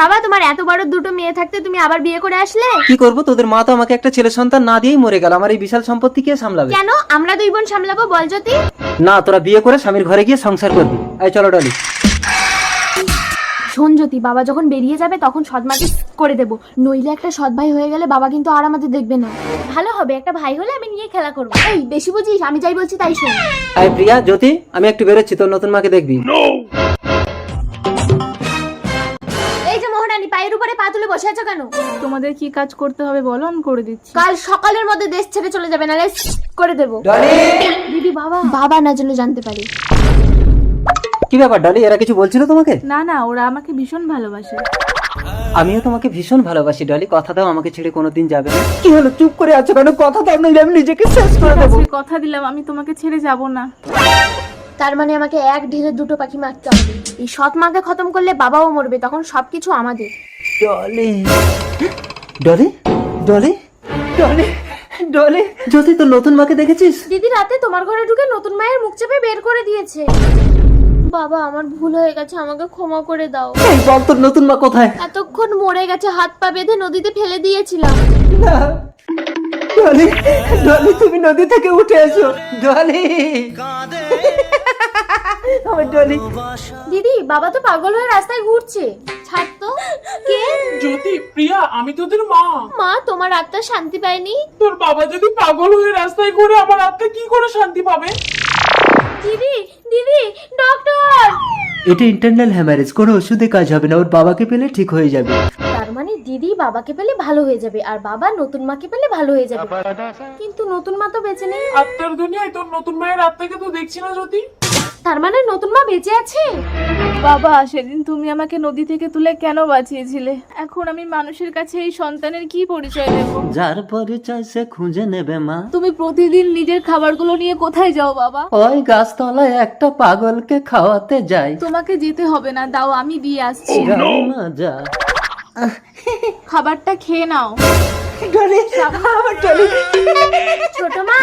বাবা তোমার এত বড় দুটো মেয়ে থাকতে তুমি আবার বিয়ে করে আসলে? কি করবো, তোদের মা তো আমাকে একটা ছেলে সন্তান না দিয়েই মরে গেল, আমার এই বিশাল সম্পত্তি কে সামলাবে? কেন আমরা দুই বোন সামলাবো বল জ্যোতি। না, তোরা বিয়ে করে স্বামীর ঘরে গিয়ে সংসার করবি। এই চলো ডলি। শোন জ্যোতি, বাবা যখন বেরিয়ে যাবে তখন সৎমাকে করে দেবো, নইলে একটা সৎ ভাই হয়ে গেলে বাবা কিন্তু আর আমাদের দেখবে না। ভালো হবে, একটা ভাই হলে আমি নিয়ে খেলা করবো। এই বেশি বুঝিস, আমি যাই বলছি তাই শোন। এই প্রিয়া, জ্যোতি, আমি একটু বেরোচ্ছি, তোর নতুন মাকে দেখবি। এই যে মহারানী, পায়ের উপরে পা তুলে বসে আছো কেন? তোমাদের কি কাজ করতে হবে বলো, আমি করে দিচ্ছি। কাল সকালের মধ্যে দেশ ছেড়ে চলে যাবে, নাহলে করে দেবো। ডলি! দিদি বাবা বাবা না যেন জানতে পারে। কি ব্যাপার ডলি, এরা কিছু বলছিল তোমাকে? না না, ওরা আমাকে ভীষণ ভালোবাসে। আমিও তোমাকে ভীষণ ভালোবাসি ডলি, কথা দাও আমাকে ছেড়ে কোনোদিন যাবে না। কি হলো, চুপ করে আছো কেন? কথা দাও, নইলে আমি নিজেকে শেষ করে দেবো। আজকে কথা দিলাম আমি তোমাকে ছেড়ে যাব না। তার মানে আমাকে এক ঢিলে দুটো পাখি মারতে হবে। এই সৎ মাকে খতম করলে বাবাও মরবে, তখন সবকিছু আমাদের। ডলি, ডলি, ডলি, ডলি, ডলি, জ্যোতি, তোর নতুন মাকে দেখেছিস? দিদি রাতে তোমার ঘরে ঢুকে নতুন মায়ের মুখ চেপে বের করে দিয়েছে। বাবা আমার ভুল হয়ে গেছে, আমাকে ক্ষমা করে দাও। এই বল, তোর নতুন মা কোথায়? এতক্ষণ মরে গেছে, হাত পা বেঁধে নদীতে ফেলে দিয়েছিলাম। না, ডলি, ডলি, তুমি নদী থেকে উঠে এসো ডলি। আমার ডলি। দিদি বাবা তো পাগল হয়ে রাস্তায় ঘুরছে, ছাড় তো। কে? জ্যোতি, প্রিয়া, আমি তোদের মা। মা, তোমার আত্মা শান্তি পায়নি? তোর বাবা যদি পাগল হয়ে রাস্তায় ঘুরে, আমার আত্মা কি করে শান্তি পাবে? দিদি দিদি, ডক্টর! এটা ইন্টারনাল হ্যামারেজ, কোনো ওষুধে কাজ হবে না, ওর বাবাকে পেলে ঠিক হয়ে যাবে। তার মানে দিদি বাবাকে পেলে ভালো হয়ে যাবে, আর বাবা নতুন মাকে পেলে ভালো হয়ে যাবে। কিন্তু নতুন মা তো বেঁচে নেই। আত্মার দুনিয়ায় তোর নতুন মায়ের আত্মাকে তো দেখছি না জ্যোতি। তার মানে নতুন মা বেঁচে আছে? বাবা, সেদিন তুমি আমাকে নদী থেকে তুলে কেন বাঁচিয়েছিলে? এখন আমি মানুষের কাছে এই সন্তানের কি পরিচয় দেব? যার পরিচয় সে খুঁজে নেবে মা। তুমি প্রতিদিন নিজের খাবারগুলো নিয়ে কোথায় যাও বাবা? ওই গাছতলায় একটা পাগলকে খাওয়াতে যাই। তোমাকে যেতে হবে না, দাও আমি দিয়ে আসছি। মা যা। খাবারটা খেয়ে নাও। ডলি, আমার ডলি। ছোট মা,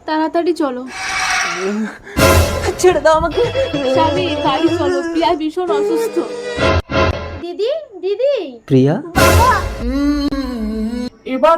তাড়াতাড়ি চলো। ছেড়ে দাও আমাকে। স্বামী, তাড়ি চলো, প্রিয়া ভীষণ অসুস্থ। দিদি দিদি, প্রিয়া, এবার